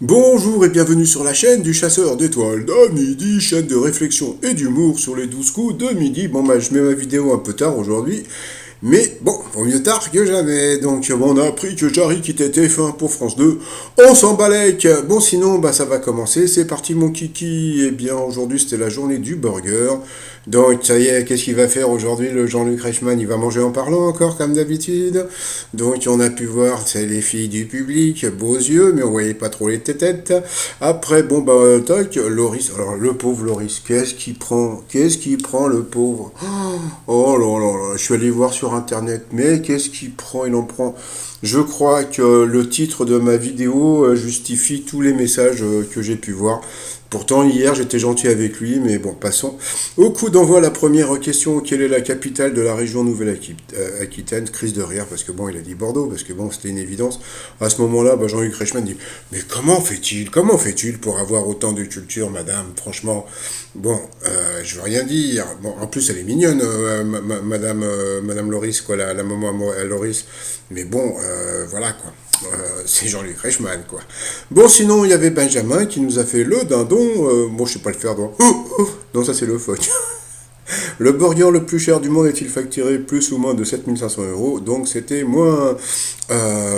Bonjour et bienvenue sur la chaîne du chasseur d'étoiles de midi, chaîne de réflexion et d'humour sur les 12 coups de midi. Bon bah je mets ma vidéo un peu tard aujourd'hui, mais bon, vaut mieux tard que jamais. Donc bon, on a appris que Jarry quittait TF1 pour France 2. On s'en balèque. Bon sinon, bah ça va commencer. C'est parti mon kiki. Eh bien aujourd'hui c'était la journée du burger. Donc ça y est, qu'est-ce qu'il va faire aujourd'hui le Jean-Luc Reichmann? Il va manger en parlant encore comme d'habitude. Donc on a pu voir, c'est les filles du public, beaux yeux, mais on voyait pas trop les têtes. Après, bon bah tac, Loris, alors le pauvre Loris, qu'est-ce qu'il prend le pauvre? Oh là là là, je suis allé voir sur internet, mais qu'est-ce qu'il prend? Il en prend. Je crois que le titre de ma vidéo justifie tous les messages que j'ai pu voir. Pourtant, hier, j'étais gentil avec lui, mais bon, passons. Au coup d'envoi, la première question, quelle est la capitale de la région Nouvelle-Aquitaine? Crise de rire, parce que bon, il a dit Bordeaux, parce que bon, c'était une évidence. À ce moment-là, bah, Jean-Luc Reichmann dit, mais comment fait-il pour avoir autant de culture, madame? Franchement, bon, je veux rien dire. Bon, en plus, elle est mignonne, madame Loris, quoi, la maman Loris. Mais bon, voilà, quoi. C'est Jean-Luc Reichmann, quoi. Bon, sinon, il y avait Benjamin qui nous a fait le dindon. Bon, je sais pas le faire, donc. Non, ça, c'est le phoque. Le burger le plus cher du monde est-il facturé plus ou moins de 7 500 euros? Donc, c'était moins.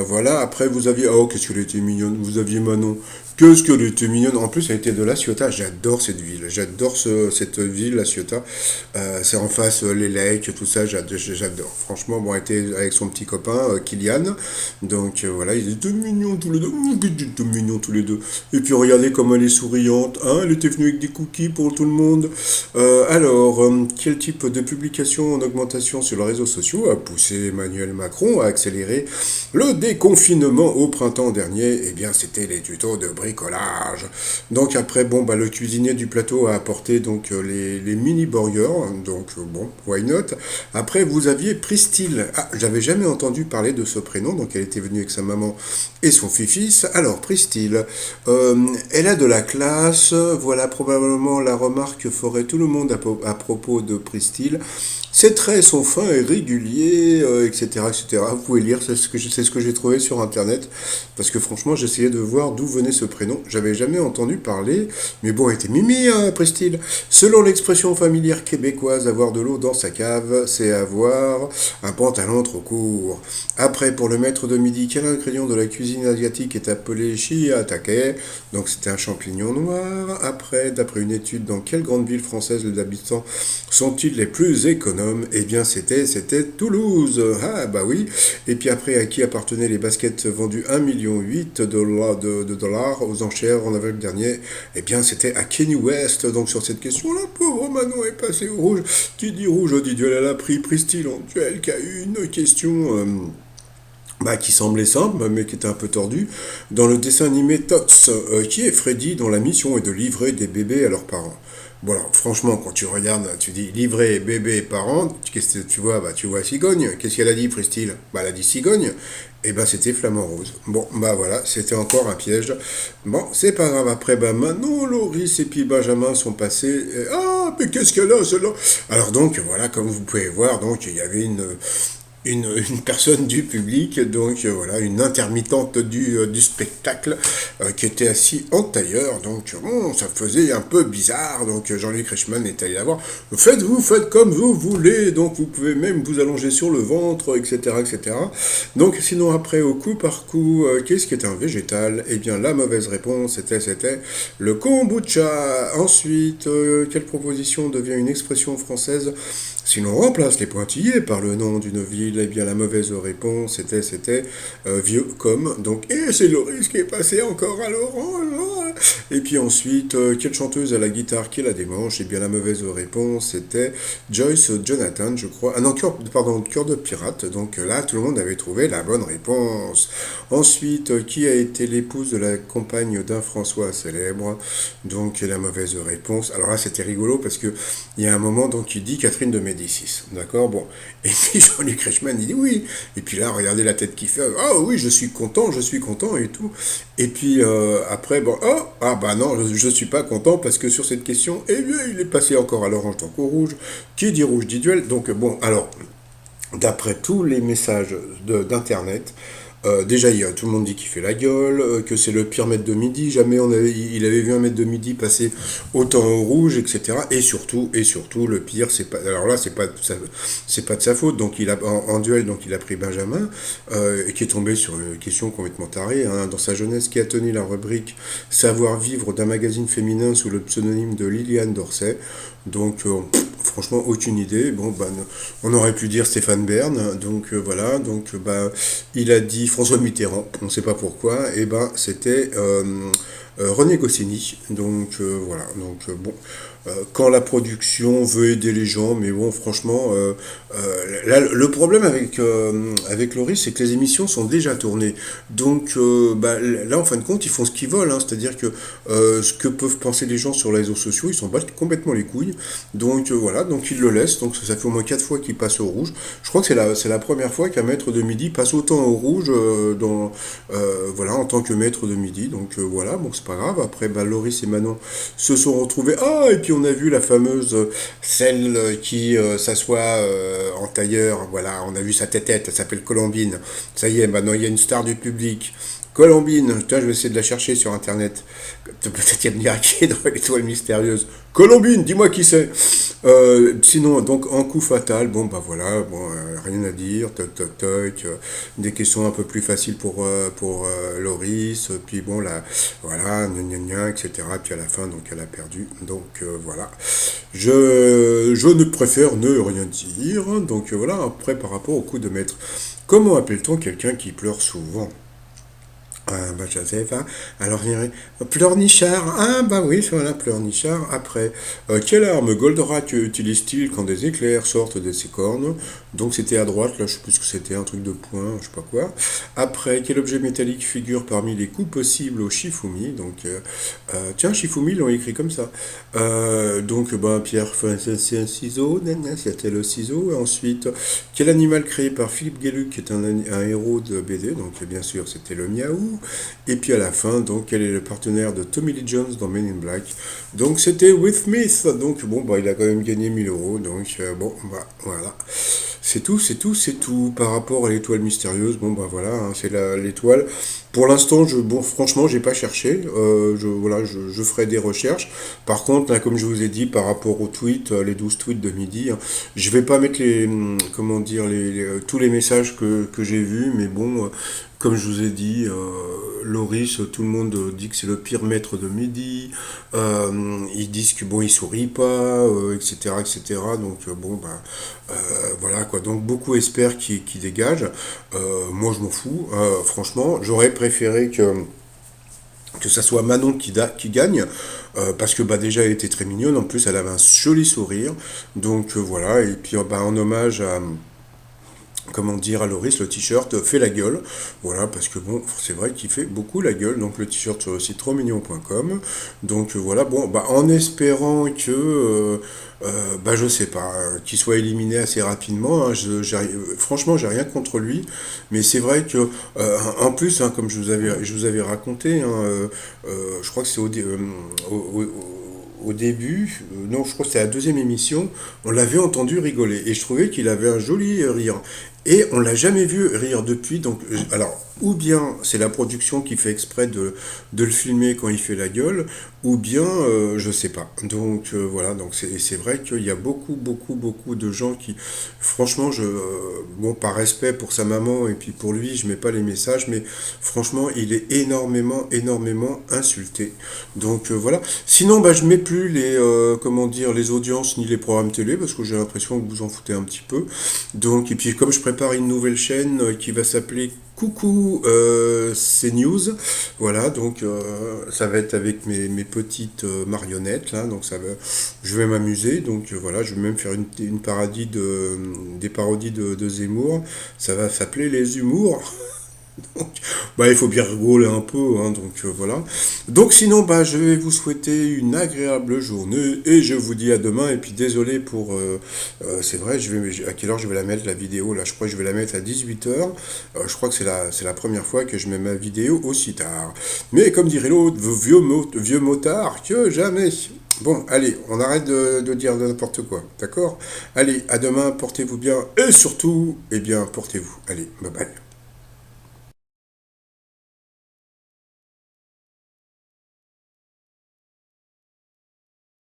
Voilà, après, vous aviez. Oh, qu'est-ce qu'elle était mignonne. Vous aviez Manon. Qu'est-ce qu'elle était mignonne. En plus, elle était de La Ciotat. J'adore cette ville. J'adore cette ville, La Ciotat. C'est en face les lakes, tout ça. J'adore. Franchement, bon, elle était avec son petit copain, Kylian. Donc, voilà, ils étaient mignons tous les deux. Ils étaient mignons tous les deux. Et puis, regardez comme elle est souriante. Hein, elle était venue avec des cookies pour tout le monde. Quel type de publication en augmentation sur les réseaux sociaux a poussé Emmanuel Macron à accélérer le déconfinement au printemps dernier? Eh bien, c'était les tutos de bricolage. Donc après, bon, bah, le cuisinier du plateau a apporté donc les mini burgers. Donc bon, why not? Après, vous aviez Pristil. Ah, j'avais jamais entendu parler de ce prénom. Donc elle était venue avec sa maman et son fils. Alors Pristil, elle a de la classe. Voilà probablement la remarque que ferait tout le monde à propos de Pristil. Ses traits sont fins et réguliers, etc., etc. Vous pouvez lire, c'est ce que j'ai trouvé sur Internet. Parce que franchement, j'essayais de voir d'où venait ce prénom. J'avais jamais entendu parler. Mais bon, elle était Mimi, hein, Prestil. Selon l'expression familière québécoise, avoir de l'eau dans sa cave, c'est avoir un pantalon trop court. Après, pour le maître de midi, quel ingrédient de la cuisine asiatique est appelé shiitake? Donc c'était un champignon noir. Après, d'après une étude, dans quelle grande ville française les habitants sont-ils les plus économes? Eh bien, c'était Toulouse. Ah, bah oui. Et puis après, à qui appartenaient les baskets vendues 1,8 million de dollars aux enchères en avril dernier? Eh bien, c'était à Kanye West. Donc, sur cette question-là, pauvre Manon est passé au rouge. Qui dit rouge dit duel, elle a pris Pristil en duel, qui a eu une question. Qui semblait simple, mais qui était un peu tordu, dans le dessin animé Tots, qui est Freddy, dont la mission est de livrer des bébés à leurs parents. Bon alors, franchement, quand tu regardes, tu dis livrer bébé et parents, qu'est-ce que tu vois? Bah, tu vois cigogne. Qu'est-ce qu'elle a dit, Pristil? Bah, elle a dit cigogne. Et ben, c'était flamant rose. Bon, bah voilà, c'était encore un piège. Bon, c'est pas grave. Après, bah, Manon, Loris et puis Benjamin sont passés. Ah, mais qu'est-ce qu'elle a, celle-là? Alors donc, voilà, comme vous pouvez voir, donc, il y avait une personne du public, donc voilà, une intermittente du spectacle qui était assis en tailleur, donc bon, ça faisait un peu bizarre, donc Jean-Luc Reichmann est allé la voir, faites comme vous voulez, donc vous pouvez même vous allonger sur le ventre, etc., etc. Donc sinon après, au coup par coup, qu'est-ce qui est un végétal? Eh bien la mauvaise réponse c'était le kombucha. Ensuite, quelle proposition devient une expression française si l'on remplace les pointillés par le nom d'une ville? Eh bien, la mauvaise réponse, c'était vieux comme. Donc, et c'est Loris qui est passé encore à l'orange. Et puis ensuite, quelle chanteuse à la guitare qui la démanche? Eh bien, la mauvaise réponse, c'était Joyce Jonathan, je crois. Ah non, cœur de pirate. Donc là, tout le monde avait trouvé la bonne réponse. Ensuite, qui a été l'épouse de la compagne d'un François célèbre? Donc, la mauvaise réponse. Alors là, c'était rigolo parce que il y a un moment, donc, il dit Catherine de Médicis. D'accord? Bon. Et puis, Jean-Luc Reichmann, il dit oui. Et puis là, regardez la tête qu'il fait. Ah oui, je suis content et tout. Et puis, après, bon, oh, ah bah non, je suis pas content parce que sur cette question, eh bien, il est passé encore à l'orange tant qu'au rouge. Qui dit rouge dit duel. Donc, bon, alors, d'après tous les messages d'Internet, Déjà, tout le monde dit qu'il fait la gueule, que c'est le pire maître de midi. Jamais il avait vu un maître de midi passer autant au rouge, etc. Et surtout, le pire, c'est pas. Alors là, c'est pas de sa faute. Donc en duel, donc il a pris Benjamin, qui est tombé sur une question complètement tarée. Hein, dans sa jeunesse, qui a tenu la rubrique Savoir vivre d'un magazine féminin sous le pseudonyme de Liliane Dorset. Donc franchement, aucune idée. Bon, bah, on aurait pu dire Stéphane Bern. Donc voilà. Donc bah, il a dit François Mitterrand. On ne sait pas pourquoi. Et ben c'était René Goscinny. Donc voilà. Donc bon. Quand la production veut aider les gens, mais bon, franchement, là, le problème avec Loris, c'est que les émissions sont déjà tournées. Donc, bah, là, en fin de compte, ils font ce qu'ils veulent. Hein. C'est-à-dire que ce que peuvent penser les gens sur les réseaux sociaux, ils s'en battent complètement les couilles. Donc, voilà, donc ils le laissent. Donc, ça fait au moins 4 fois qu'il passe au rouge. Je crois que c'est la première fois qu'un maître de midi passe autant au rouge voilà, en tant que maître de midi. Donc, voilà, bon, c'est pas grave. Après, bah, Loris et Manon se sont retrouvés. Ah, et puis on a vu la fameuse, celle qui s'assoit en tailleur, voilà, on a vu sa tête, elle s'appelle Colombine. Ça y est, maintenant il y a une star du public. Colombine, putain, je vais essayer de la chercher sur internet. Peut-être qu'il y a une miracle dans l'étoile mystérieuse. Colombine, dis-moi qui c'est. Sinon, donc en coup fatal, bon bah voilà, bon, rien à dire, toc toc toc, des questions un peu plus faciles pour Loris, puis bon là, voilà, gna gna gna, etc. Puis à la fin, donc elle a perdu, donc voilà. Je ne préfère ne rien dire, donc voilà, après par rapport au coup de maître. Comment appelle-t-on quelqu'un qui pleure souvent? Ah, bah, je sais pas. Alors, il y aurait pleurnichard. Ah, bah oui, voilà, pleurnichard. Après, quelle arme Goldorak utilise-t-il quand des éclairs sortent de ses cornes? Donc, c'était à droite, là, je sais plus ce que c'était, un truc de poing, je sais pas quoi. Après, quel objet métallique figure parmi les coups possibles au Shifumi? Donc, tiens, Shifumi, ils l'ont écrit comme ça. Donc, bah, Pierre, enfin, c'est un ciseau, c'était le ciseau. Et ensuite, quel animal créé par Philippe Gueluc, qui est un héros de BD? Donc, bien sûr, c'était le miaou. Et puis à la fin, donc, quel est le partenaire de Tommy Lee Jones dans Men in Black? Donc c'était Will Smith. Donc bon, bah, il a quand même gagné 1 000 euros. Donc bon, bah voilà. C'est tout, c'est tout, c'est tout. Par rapport à l'étoile mystérieuse, bon bah voilà, hein, c'est l'étoile. Pour l'instant, bon, franchement, j'ai pas cherché. Voilà, je ferai des recherches. Par contre, là, comme je vous ai dit, par rapport aux tweets, les 12 tweets de midi, hein, je vais pas mettre comment dire, tous les messages que j'ai vus, mais bon, comme je vous ai dit, Loris, tout le monde dit que c'est le pire maître de midi. Ils disent que bon, il sourit pas, etc., etc. Donc bon, bah, voilà quoi. Donc beaucoup espèrent qu'il dégage. Moi, je m'en fous. Franchement, j'aurais préféré que ça soit Manon qui gagne, parce que bah, déjà elle était très mignonne, en plus elle avait un joli sourire, donc voilà, et puis bah, en hommage à, comment dire, à Loris, le t-shirt fait la gueule, voilà, parce que bon, c'est vrai qu'il fait beaucoup la gueule, donc le t-shirt sur le site trotsmignon.com, donc voilà, bon, bah en espérant que, bah je sais pas, qu'il soit éliminé assez rapidement, hein, franchement j'ai rien contre lui, mais c'est vrai que, en plus, hein, comme je vous avais raconté, hein, je crois que c'est au début, non, je crois que c'était la deuxième émission, on l'avait entendu rigoler et je trouvais qu'il avait un joli rire. Et on l'a jamais vu rire depuis. Donc, alors, ou bien c'est la production qui fait exprès de le filmer quand il fait la gueule, ou bien je sais pas. Donc voilà. Donc c'est vrai qu'il y a beaucoup, beaucoup, beaucoup de gens qui, franchement, bon, par respect pour sa maman et puis pour lui, je mets pas les messages, mais franchement, il est énormément, énormément insulté. Donc voilà. Sinon, bah, je mets plus comment dire, les audiences ni les programmes télé parce que j'ai l'impression que vous en foutez un petit peu. Donc, et puis comme je prépare une nouvelle chaîne qui va s'appeler Coucou CNews, voilà, donc ça va être avec mes petites marionnettes, là, donc je vais m'amuser, donc voilà, je vais même faire une parodie des parodies de Zemmour, ça va s'appeler Les Humours. Donc, bah, il faut bien rigoler un peu, hein, donc voilà. Donc sinon, bah, je vais vous souhaiter une agréable journée et je vous dis à demain. Et puis désolé pour, c'est vrai, à quelle heure je vais la mettre la vidéo là? Je crois que je vais la mettre à 18h. Je crois que c'est la première fois que je mets ma vidéo aussi tard. Mais comme dirait l'autre, vieux motard, que jamais. Bon, allez, on arrête de dire n'importe quoi, d'accord? Allez, à demain, portez-vous bien et surtout, eh bien, portez-vous. Allez, bye bye.